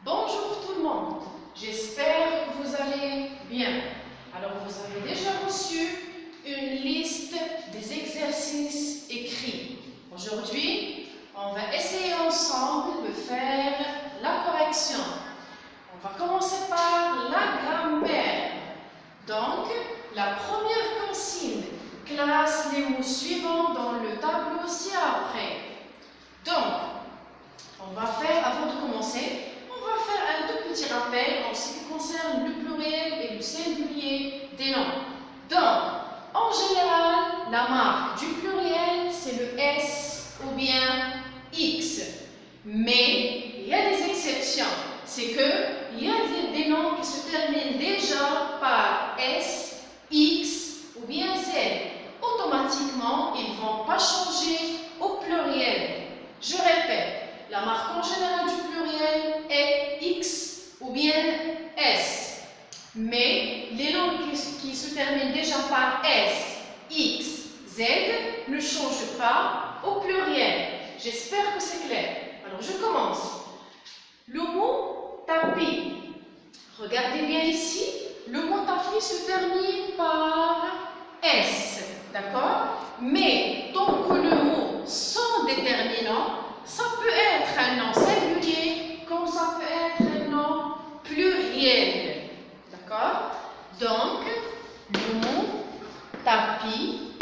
Bonjour tout le monde, j'espère que vous allez bien. Alors vous avez déjà reçu une liste des exercices écrits. Aujourd'hui, on va essayer ensemble de faire la correction. On va commencer par la grammaire. Donc, la première consigne, classe les mots suivants dans le tableau ci-après. Donc, on va faire, avant de commencer, on va faire un tout petit rappel en ce qui concerne le pluriel et le singulier des noms. Donc, en général, la marque du pluriel, c'est le S ou bien X. Mais il y a des exceptions. C'est qu'il y a des noms qui se terminent déjà par S, X ou bien Z. Automatiquement, ils ne vont pas changer au pluriel. Je répète. La marque en général du pluriel est X ou bien S. Mais les noms qui se terminent déjà par S, X, Z ne changent pas au pluriel. J'espère que c'est clair. Alors je commence. Le mot tapis. Regardez bien ici. Le mot tapis se termine par S. D'accord? Mais tant que le mot sans déterminant, ça peut être un nom singulier comme ça peut être un nom pluriel. D'accord? Donc, le mot tapis,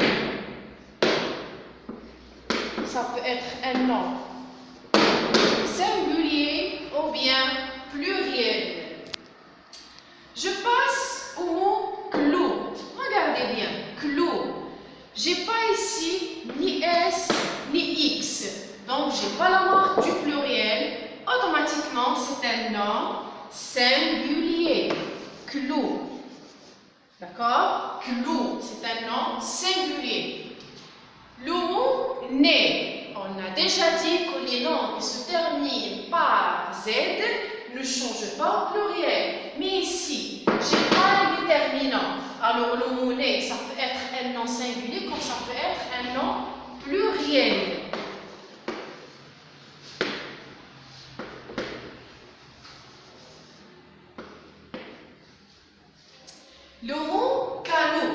ça peut être un nom singulier ou bien pluriel. Je passe au mot clou. Regardez bien, clou. J'ai pas ici ni S ni X. Donc, je n'ai pas la marque du pluriel. Automatiquement, c'est un nom singulier. Clou. D'accord? Clou, c'est un nom singulier. Le mot nez. On a déjà dit que les noms qui se terminent par Z ne changent pas au pluriel. Mais ici, je n'ai pas le déterminant. Alors, le mot nez, ça peut être un nom singulier comme ça peut être un nom pluriel. Le mot canot.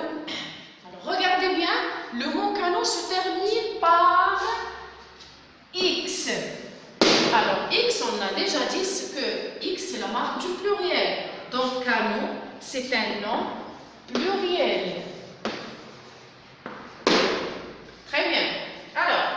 Alors, regardez bien, le mot canot se termine par X. Alors, X, on a déjà dit que X, c'est la marque du pluriel. Donc, canot, c'est un nom pluriel. Très bien. Alors,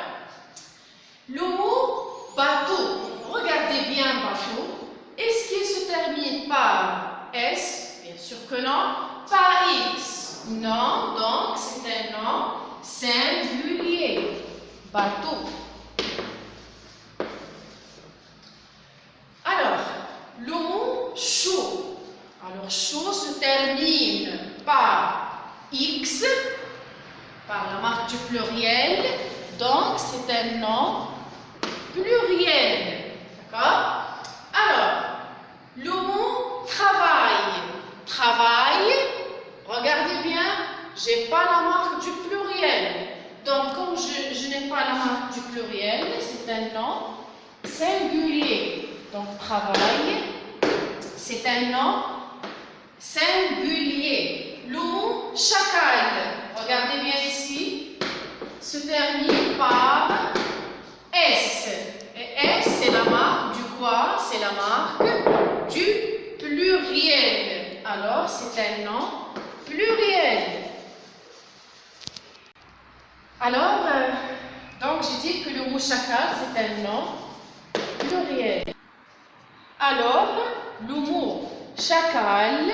le mot bateau. Regardez bien bateau. Est-ce qu'il se termine par S? Bien sûr que non. Par X? Non. Donc, c'est un nom singulier. Bateau. Alors, le mot chaud. Alors, chaud se termine par X, par la marque du pluriel. Donc, c'est un nom pluriel. D'accord? Alors, le mot travail. Travail, regardez bien, je n'ai pas la marque du pluriel. Donc, comme je n'ai pas la marque du pluriel, c'est un nom singulier. Donc, travail, c'est un nom singulier. Le mot chacal, regardez bien ici, se termine par S. Et S, c'est la marque du quoi? C'est la marque du pluriel. Alors, c'est un nom pluriel. Alors, donc j'ai dit que le mot chacal, c'est un nom pluriel. Alors, le mot chacal,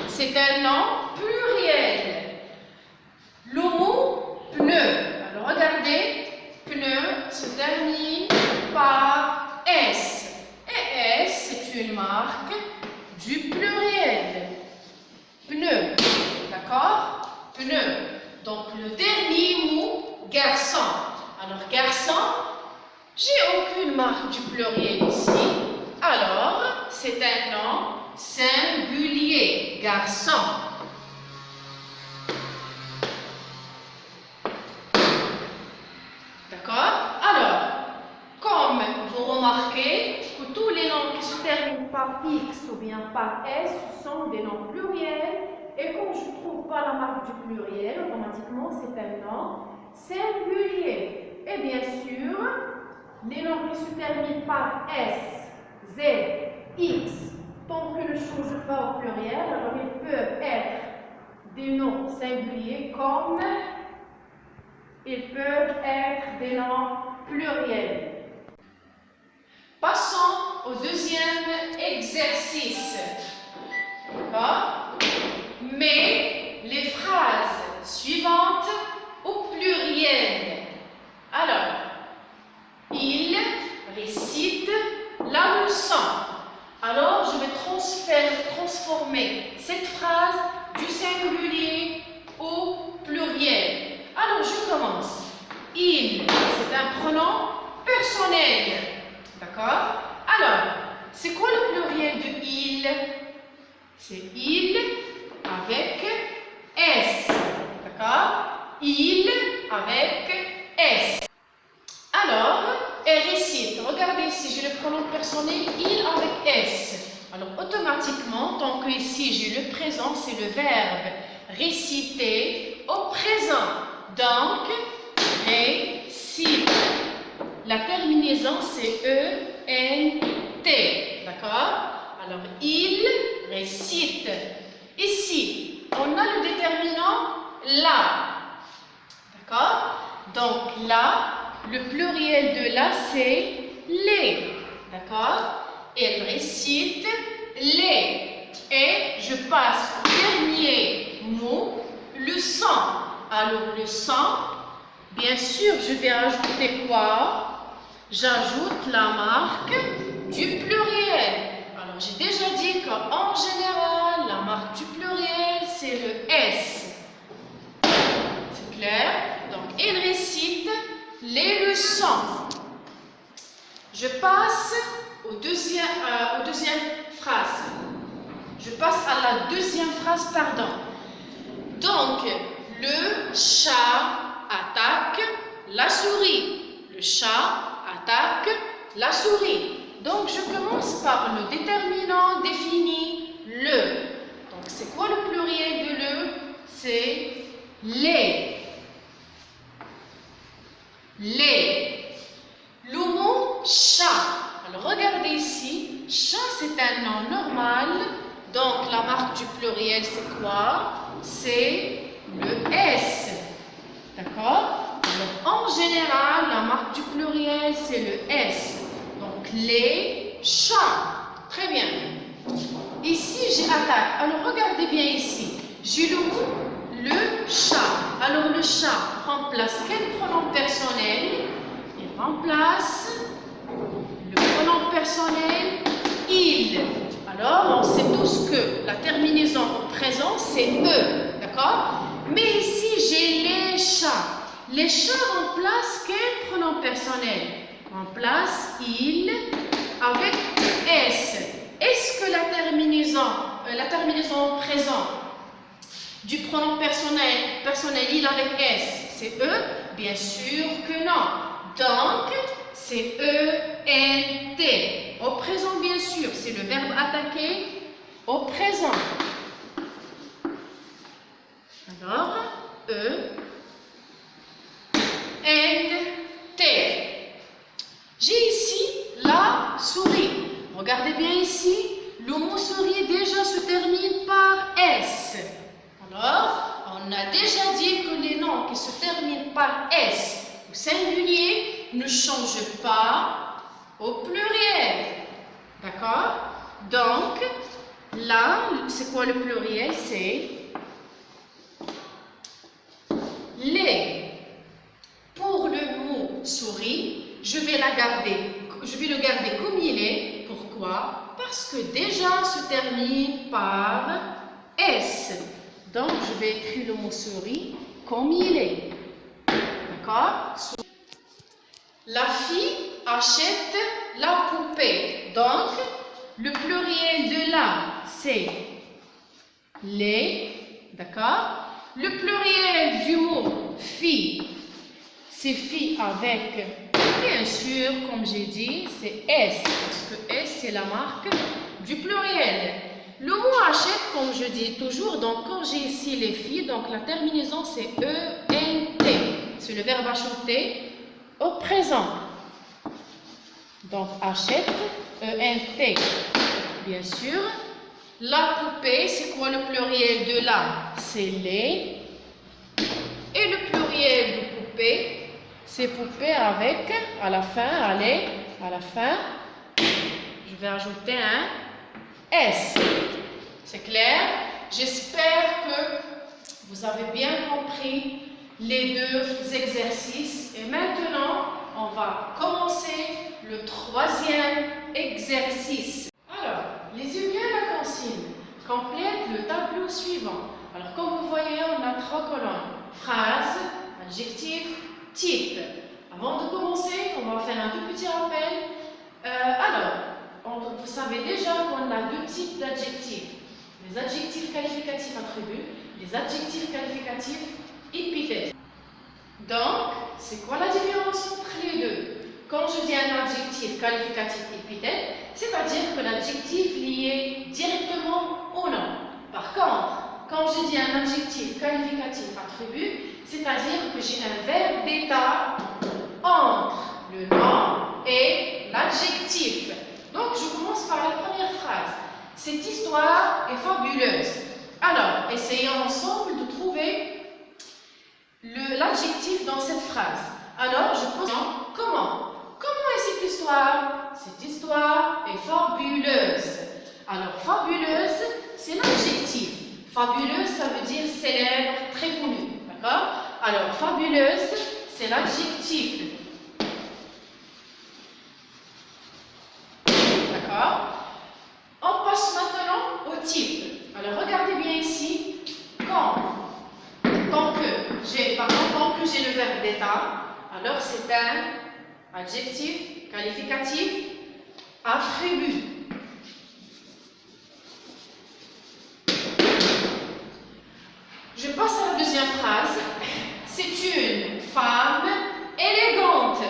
c'est un nom pluriel. Le mot pneu. Alors, regardez, pneu se termine par S. Et S, c'est une marque du pluriel. Pneu. D'accord? Pneu. Donc, le dernier mot, garçon. Alors, garçon, j'ai aucune marque du pluriel ici. Alors, c'est un nom singulier. Garçon. D'accord? Alors, comme vous par X ou bien par S, ce sont des noms pluriels. Et quand je ne trouve pas la marque du pluriel, automatiquement, c'est un nom singulier. Et bien sûr, les noms qui se terminent par S, Z, X, tant que ne change pas au pluriel, alors ils peuvent être des noms singuliers comme ils peuvent être des noms pluriels. Passons au deuxième exercice. D'accord? Mets les phrases suivantes au pluriel. Alors, il récite la leçon. Alors, je vais transformer cette phrase du singulier au pluriel. Alors, je commence. Il, c'est un pronom personnel. D'accord? Alors, c'est quoi le pluriel de il? C'est il avec S. D'accord? Il avec S. Alors, elle récite. Regardez ici, j'ai le pronom personnel il avec S. Alors, automatiquement, tant que ici j'ai le présent, c'est le verbe réciter au présent. Donc, récite. La terminaison, c'est E-N-T. D'accord? Alors, il récite. Ici, on a le déterminant la. D'accord? Donc, là, le pluriel de la, c'est les. D'accord? Elle récite les. Et je passe au dernier mot, le sang. Alors, le sang, bien sûr, je vais ajouter quoi? J'ajoute la marque du pluriel. Alors, j'ai déjà dit qu'en général, la marque du pluriel, c'est le S. C'est clair? Donc, il récite les leçons. Je passe au deuxième phrase. Je passe à la deuxième phrase, pardon. Donc, le chat attaque la souris. Le chat attaque la souris. Donc, je commence par le déterminant défini le. Donc, c'est quoi le pluriel de le? C'est les. Les. Le mot chat. Alors, regardez ici. Chat, c'est un nom normal. Donc, la marque du pluriel, c'est quoi? C'est le S. D'accord? Alors, en général, la marque du pluriel, c'est le S. Donc, les chats. Très bien. Ici, j'ai attaque. Alors, regardez bien ici. J'ai le mot le chat. Alors, le chat remplace quel pronom personnel? Il remplace le pronom personnel il. Alors, on sait tous que la terminaison au présent, c'est E. D'accord? Mais ici, j'ai les chats. Les chats remplacent quel pronom personnel? Remplace il avec S. Est-ce que la terminaison au présent du pronom personnel il avec S, c'est E? Bien sûr que non. Donc, c'est E-N-T. Au présent, bien sûr, c'est le verbe attaquer au présent. Alors, E-N-T. J'ai ici la souris. Regardez bien ici, le mot souris déjà se termine par S. Alors, on a déjà dit que les noms qui se terminent par S au singulier ne changent pas au pluriel. D'accord? Donc, là, c'est quoi le pluriel? C'est les. Pour le mot souris, je vais le garder comme il est. Pourquoi? Parce que déjà se termine par S. Donc, je vais écrire le mot souris comme il est. D'accord? La fille achète la poupée. Donc, le pluriel de la, c'est les. D'accord? Le pluriel du mot fille, c'est fille avec, bien sûr, comme j'ai dit, c'est S. Parce que S, c'est la marque du pluriel. Le mot achète, comme je dis toujours, donc quand j'ai ici les filles, donc la terminaison c'est E-N-T. C'est le verbe acheter au présent. Donc achète, E-N-T, bien sûr. La poupée, c'est quoi le pluriel de la? C'est les. Et le pluriel de poupée, c'est poupée avec, à la fin, allez, à la fin, je vais ajouter un S. C'est clair? J'espère que vous avez bien compris les deux exercices. Et maintenant, on va commencer le troisième exercice. Alors, lisez bien la consigne. Complète le tableau suivant. Alors, comme vous voyez, on a 3 colonnes. Phrase, adjectif, type. Avant de commencer, on va faire un tout petit rappel. Vous savez déjà qu'on a 2 types d'adjectifs. Les adjectifs qualificatifs attributs, les adjectifs qualificatifs épithètes. Donc, c'est quoi la différence entre les deux? Quand je dis un adjectif qualificatif épithète, c'est-à-dire que l'adjectif lié directement au nom. Par contre, quand je dis un adjectif qualificatif attribut, c'est-à-dire que j'ai un verbe d'état entre le nom et l'adjectif. Donc, je commence par la première phrase. Cette histoire est fabuleuse. Alors, essayons ensemble de trouver l'adjectif dans cette phrase. Alors, je pose comment? Comment est cette histoire? Cette histoire est fabuleuse. Alors, fabuleuse, c'est l'adjectif. Fabuleuse, ça veut dire célèbre, très connu. D'accord? Alors, fabuleuse, c'est l'adjectif. D'accord? On passe maintenant au type. Alors, regardez bien ici. Tant que j'ai le verbe d'état, alors c'est un adjectif qualificatif attribut. Je passe à la deuxième phrase. C'est une femme élégante.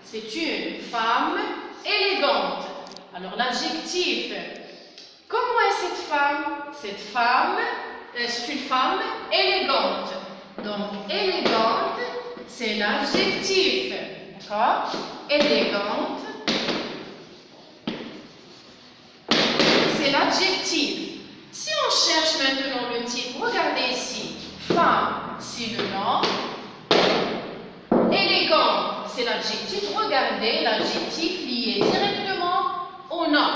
C'est une femme élégante. Alors l'adjectif. Comment est cette femme? Cette femme, c'est une femme élégante. Donc élégante, c'est l'adjectif. D'accord? Élégante, c'est l'adjectif. Si on cherche maintenant le type, regardez ici. Femme, c'est le nom. Élégant, c'est l'adjectif. Regardez l'adjectif lié directement au nom.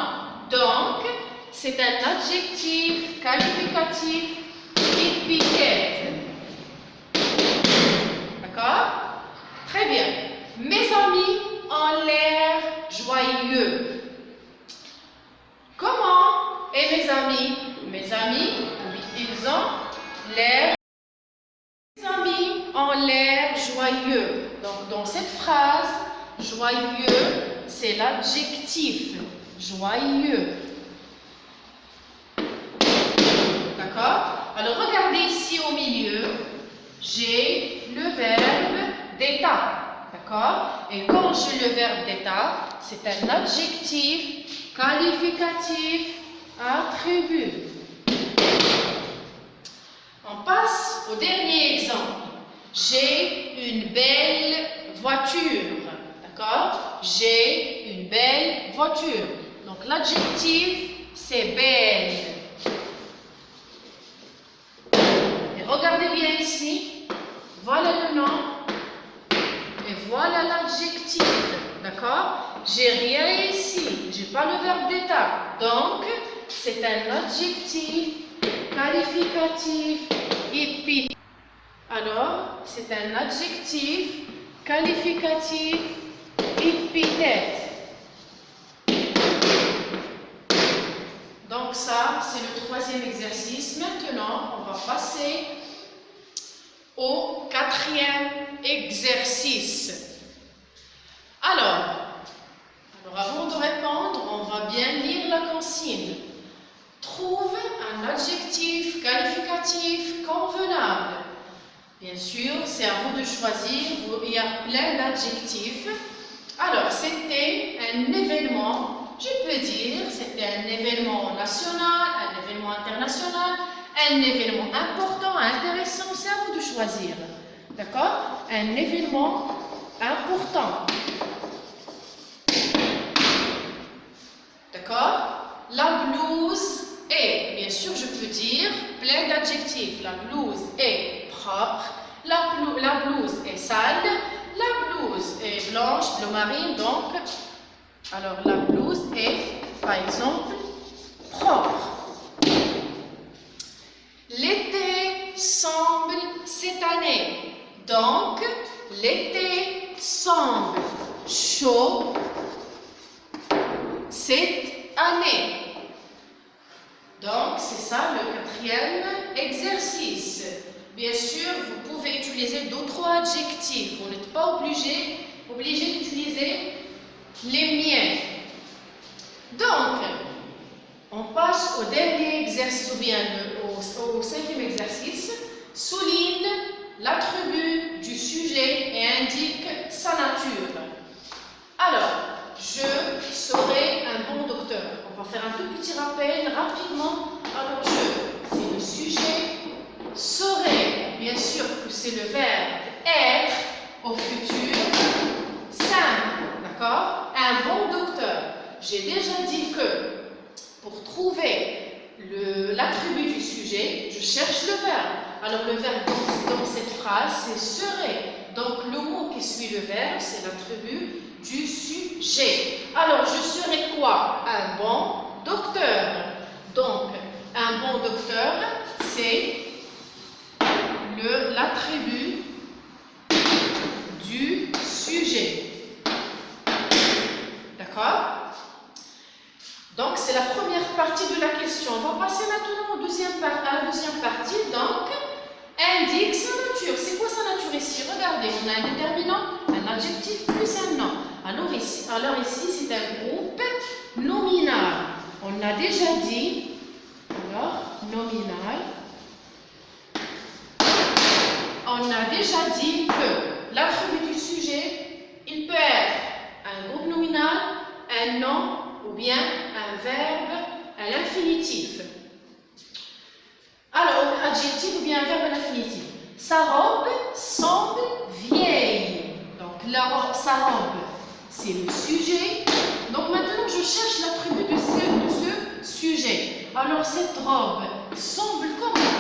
Donc, c'est un adjectif qualificatif épithète. D'accord? Très bien. Mes amis ont l'air joyeux. Comment est mes amis? Mes amis, ils ont l'air. Mes amis ont l'air joyeux. Donc, dans cette phrase, joyeux, c'est l'adjectif. Joyeux. D'accord? Alors, regardez ici au milieu, j'ai le verbe d'état. D'accord? Et quand j'ai le verbe d'état, c'est un adjectif qualificatif attribut. On passe au dernier exemple. J'ai une belle voiture. D'accord? J'ai une belle voiture. Donc l'adjectif, c'est belle. Et regardez bien ici. Voilà le nom. Et voilà l'adjectif. D'accord? J'ai rien ici. J'ai pas le verbe d'état. Donc, c'est un adjectif qualificatif épithète. Alors, c'est un adjectif qualificatif épithète. Donc ça, c'est le troisième exercice. Maintenant, on va passer au quatrième exercice. Alors, avant de répondre, on va bien lire la consigne. Trouve un adjectif qualificatif convenable. Bien sûr, c'est à vous de choisir. Il y a plein d'adjectifs. Alors, c'était un événement. Je peux veut dire c'est un événement national, un événement international, un événement important, intéressant, c'est à vous de choisir. D'accord? Un événement important. D'accord? La blouse est, bien sûr, je peux dire plein d'adjectifs. La blouse est propre, la blouse est sale, la blouse est blanche, bleu marine, donc. Alors, la blouse est, par exemple, propre. L'été semble cette année. Donc, l'été semble chaud cette année. Donc, c'est ça le quatrième exercice. Bien sûr, vous pouvez utiliser d'autres adjectifs. Vous n'êtes pas obligé d'utiliser les miens. Donc, on passe au dernier exercice, ou bien au cinquième exercice. Souligne l'attribut du sujet et indique sa nature. Alors, je serai un bon docteur. On va faire un tout petit rappel rapidement. Alors, c'est le sujet. Serai, bien sûr que c'est le verbe être au futur. Simple, d'accord? Un bon docteur. J'ai déjà dit que pour trouver l'attribut du sujet, je cherche le verbe. Alors, le verbe dans cette phrase, c'est serait. Donc, le mot qui suit le verbe, c'est l'attribut du sujet. Alors, je serai quoi? Un bon docteur. Donc, un bon docteur, c'est l'attribut du sujet. D'accord? Donc, c'est la première partie de la question. On va passer maintenant à la deuxième partie. Donc, indique sa nature. C'est quoi sa nature ici? Regardez, on a un déterminant, un adjectif plus un nom. Alors ici c'est un groupe nominal. On a déjà dit, alors, nominal. On a déjà dit que l'attribut du sujet, il peut être un groupe nominal, un nom ou bien un verbe à l'infinitif. Alors, adjectif ou bien un verbe à l'infinitif. Sa robe semble vieille. Donc, sa robe, c'est le sujet. Donc, maintenant, je cherche l'attribut de ce sujet. Alors, cette robe semble comment?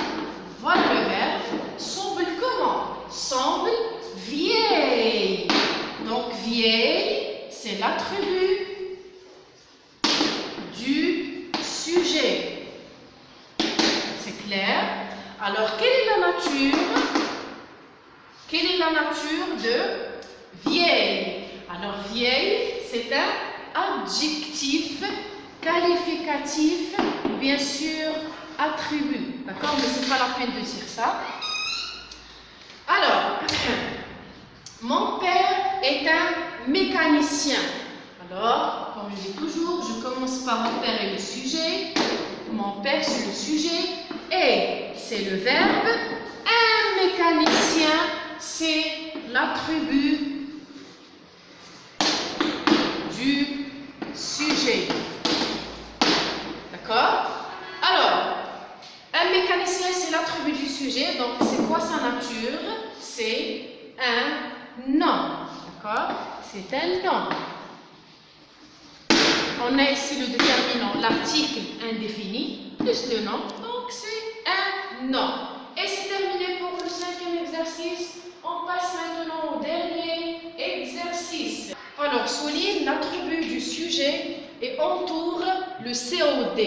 Voilà le verbe. Semble comment? Semble vieille. Donc, vieille, c'est l'attribut du sujet. C'est clair? Alors, quelle est la nature? Quelle est la nature de vieille? Alors, vieille, c'est un adjectif qualificatif, bien sûr, attribut. D'accord? Mais ce n'est pas la peine de dire ça. Alors, mon père est un mécanicien. Alors, comme je dis toujours, je commence par mon père et le sujet. Mon père, c'est le sujet. Et c'est le verbe. Un mécanicien, c'est l'attribut du sujet. D'accord? Alors, un mécanicien, c'est l'attribut du sujet. Donc, c'est quoi sa nature? C'est un nom. D'accord? C'est un nom. On a ici le déterminant, l'article indéfini, plus le nom. Donc, c'est un nom. Et c'est terminé pour le cinquième exercice. On passe maintenant au dernier exercice. Alors, souligne l'attribut du sujet et entoure le COD.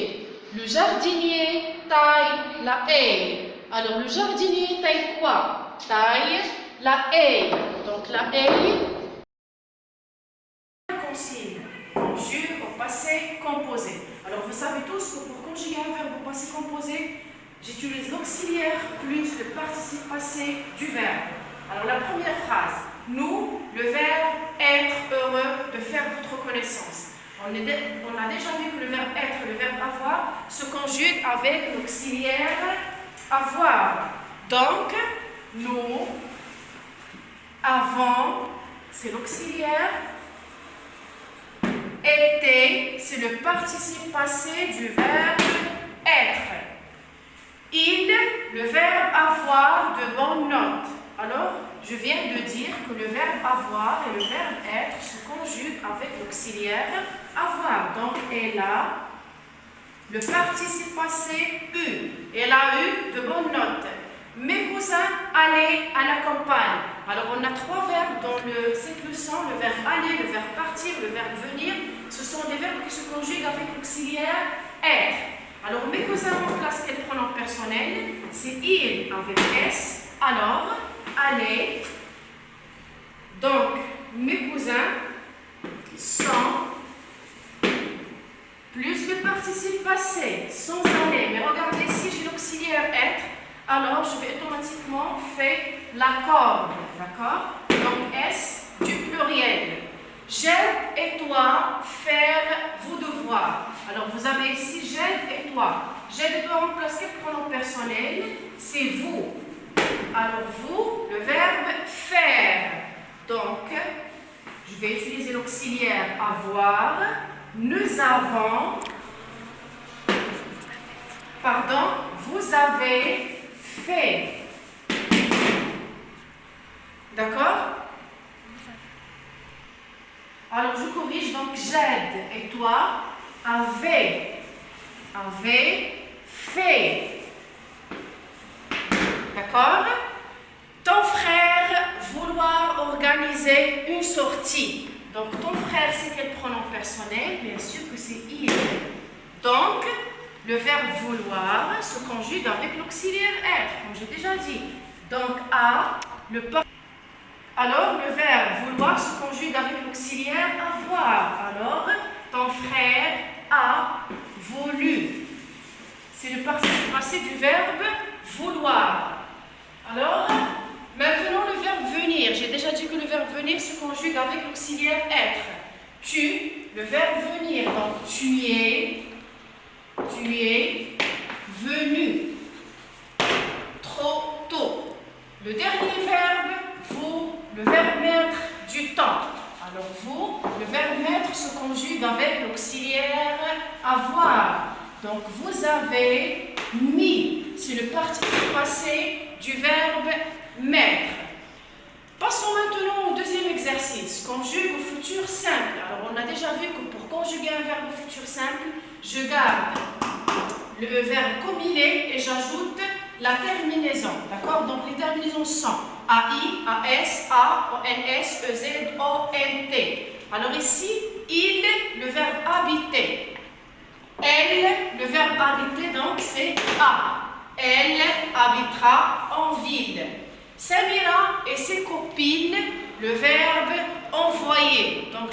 Le jardinier taille la haie. Alors, le jardinier taille quoi? Taille la haie. Donc, la haie. Consigne. Conjugue au passé composé. Alors, vous savez tous que pour conjuguer un verbe au passé composé, j'utilise l'auxiliaire plus le participe passé du verbe. Alors, la première phrase. Nous, le verbe être heureux de faire votre connaissance. On a déjà vu que le verbe être et le verbe avoir se conjuguent avec l'auxiliaire avoir. Donc, nous avons, c'est l'auxiliaire. Été, c'est le participe passé du verbe être. Il, le verbe avoir de bonnes notes. Alors, je viens de dire que le verbe avoir et le verbe être se conjuguent avec l'auxiliaire avoir. Donc, elle a le participe passé eu. Elle a eu de bonnes notes. Mes cousins allaient à la campagne. Alors, on a trois verbes dans cette leçon. Le verbe aller, le verbe partir, le verbe venir. Ce sont des verbes qui se conjuguent avec l'auxiliaire être. Alors, mes cousins remplacent quel pronom personnel? C'est il avec S. Alors, aller. Donc, mes cousins sont plus le participe passé, sans aller. Mais regardez, si j'ai l'auxiliaire être, alors je vais automatiquement faire la corde. D'accord? Donc, S du pluriel. J'aide et toi faire vos devoirs. Alors, vous avez ici j'aide et toi. J'aide et toi remplace quel pronom personnel? C'est vous. Alors, vous, le verbe faire. Donc, je vais utiliser l'auxiliaire avoir. Nous avons, vous avez fait. D'accord? Alors, je corrige, donc j'aide et toi avez fait. D'accord? Ton frère vouloir organiser une sortie. Donc, ton frère, c'est quel pronom personnel? Bien sûr que c'est il. Donc, le verbe vouloir se conjugue avec l'auxiliaire être, comme j'ai déjà dit. Donc, alors, le verbe vouloir se conjugue avec l'auxiliaire avoir. Alors, ton frère a voulu. C'est le participe passé du verbe vouloir. Alors, maintenant le verbe venir. J'ai déjà dit que le verbe venir se conjugue avec l'auxiliaire être. Tu, le verbe venir. Donc, tu es venu. Trop tôt. Le dernier verbe, vous, le verbe mettre du temps. Alors, vous, le verbe mettre se conjugue avec l'auxiliaire avoir. Donc, vous avez mis. C'est le participe passé du verbe mettre. Passons maintenant au deuxième exercice. Conjugue au futur simple. Alors, on a déjà vu que pour conjuguer un verbe au futur simple, je garde le verbe comme il est et j'ajoute la terminaison. D'accord? Donc, les terminaisons sont AI, AS, A, ONS, EZ, ONT. Alors ici, il, le verbe habiter. Elle, le verbe habiter, donc c'est A. Elle habitera en ville. Samira et ses copines, le verbe envoyer. Donc,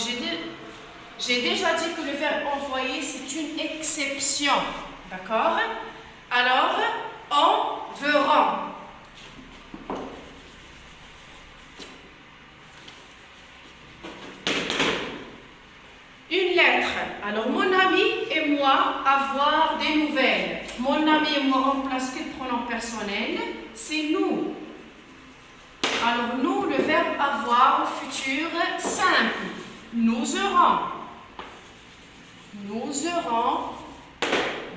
j'ai déjà dit que le verbe envoyer, c'est une exception. D'accord? Alors, enverront. Une lettre. Alors, mon ami et moi avoir des nouvelles. Mon ami et moi remplace quel pronom personnel? C'est nous. Alors, nous, le verbe avoir au futur simple. Nous aurons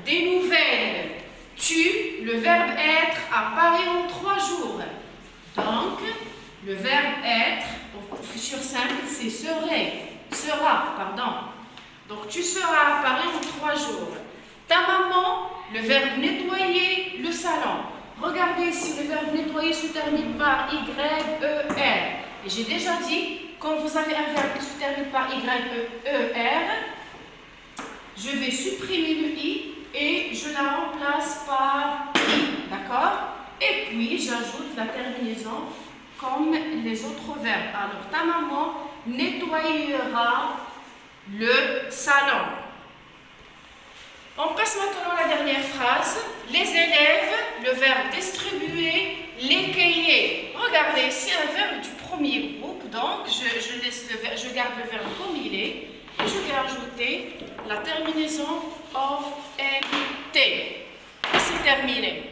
des nouvelles. Tu, le verbe être apparaît en 3 jours. Donc, le verbe être au futur simple, c'est sera. Donc, tu seras apparaît en 3 jours. Ta maman, le verbe nettoyer le salon. Regardez ici, le verbe nettoyer se termine par Y-E-R. Et j'ai déjà dit, quand vous avez un verbe qui se termine par Y-E-R, je vais supprimer le I et je la remplace par I. D'accord? Et puis, j'ajoute la terminaison comme les autres verbes. Alors, ta maman nettoyera le salon. On passe maintenant à la dernière phrase. Les élèves, le verbe distribuer, les cahiers. Regardez, ici un verbe du premier groupe, donc je garde le verbe comme il est et je vais ajouter la terminaison ONT. C'est terminé.